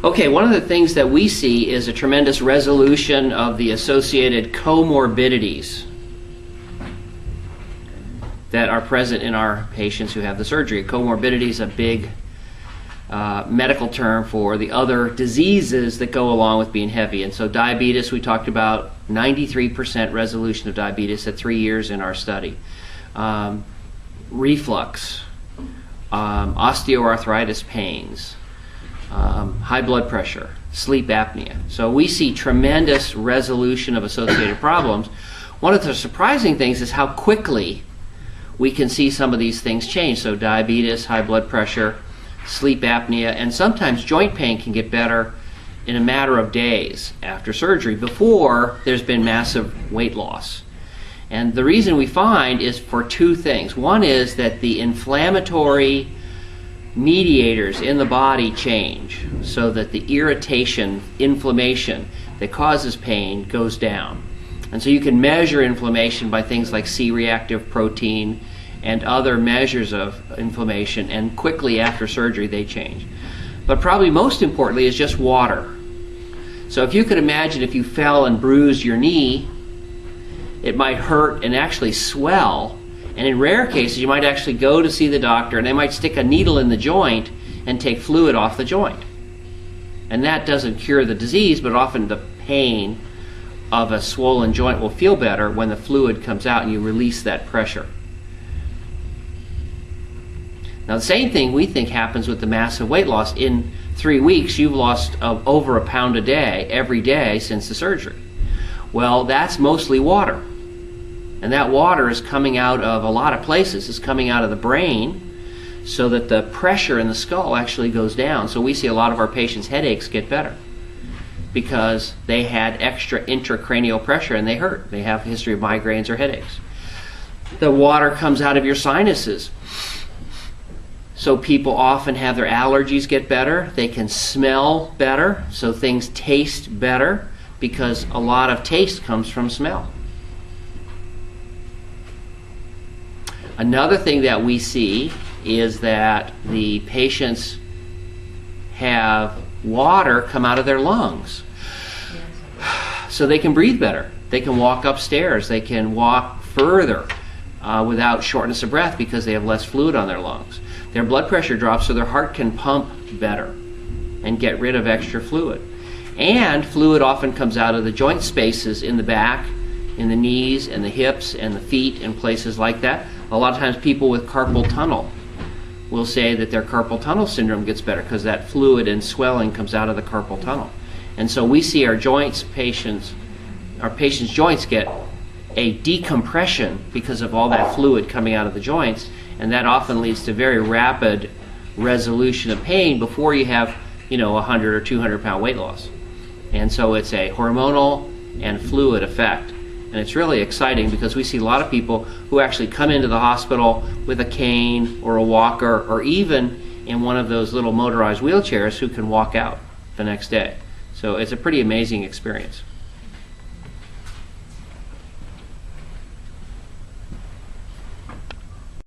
Okay, one of the things that we see is a tremendous resolution of the associated comorbidities that are present in our patients who have the surgery. Comorbidity is a big medical term for the other diseases that go along with being heavy. And so diabetes, we talked about 93% resolution of diabetes at 3 years in our study. Reflux, osteoarthritis pains, high blood pressure, sleep apnea. So we see tremendous resolution of associated problems. One of the surprising things is how quickly we can see some of these things change. So diabetes, high blood pressure, sleep apnea, and sometimes joint pain can get better in a matter of days after surgery before there's been massive weight loss. And the reason we find is for two things. One is that the inflammatory mediators in the body change so that the irritation, inflammation that causes pain goes down. And so you can measure inflammation by things like C-reactive protein and other measures of inflammation, and quickly after surgery they change. But probably most importantly is just water. So if you could imagine if you fell and bruised your knee, it might hurt and actually swell, and in rare cases you might actually go to see the doctor and they might stick a needle in the joint and take fluid off the joint. And that doesn't cure the disease, but often the pain of a swollen joint will feel better when the fluid comes out and you release that pressure. Now the same thing we think happens with the massive weight loss. In 3 weeks you've lost over a pound a day every day since the surgery. Well, that's mostly water. And that water is coming out of a lot of places. It's coming out of the brain so that the pressure in the skull actually goes down. So we see a lot of our patients' headaches get better because they had extra intracranial pressure and they hurt. They have a history of migraines or headaches. The water comes out of your sinuses. So people often have their allergies get better. They can smell better, so things taste better because a lot of taste comes from smell. Another thing that we see is that the patients have water come out of their lungs. So they can breathe better. They can walk upstairs. They can walk further without shortness of breath because they have less fluid on their lungs. Their blood pressure drops so their heart can pump better and get rid of extra fluid. And fluid often comes out of the joint spaces in the back, in the knees and the hips and the feet and places like that. A lot of times people with carpal tunnel will say that their carpal tunnel syndrome gets better because that fluid and swelling comes out of the carpal tunnel. And so we see our patients' joints get a decompression because of all that fluid coming out of the joints, and that often leads to very rapid resolution of pain before you have, 100 or 200 pound weight loss. And so it's a hormonal and fluid effect. And it's really exciting because we see a lot of people who actually come into the hospital with a cane or a walker or even in one of those little motorized wheelchairs who can walk out the next day. So it's a pretty amazing experience.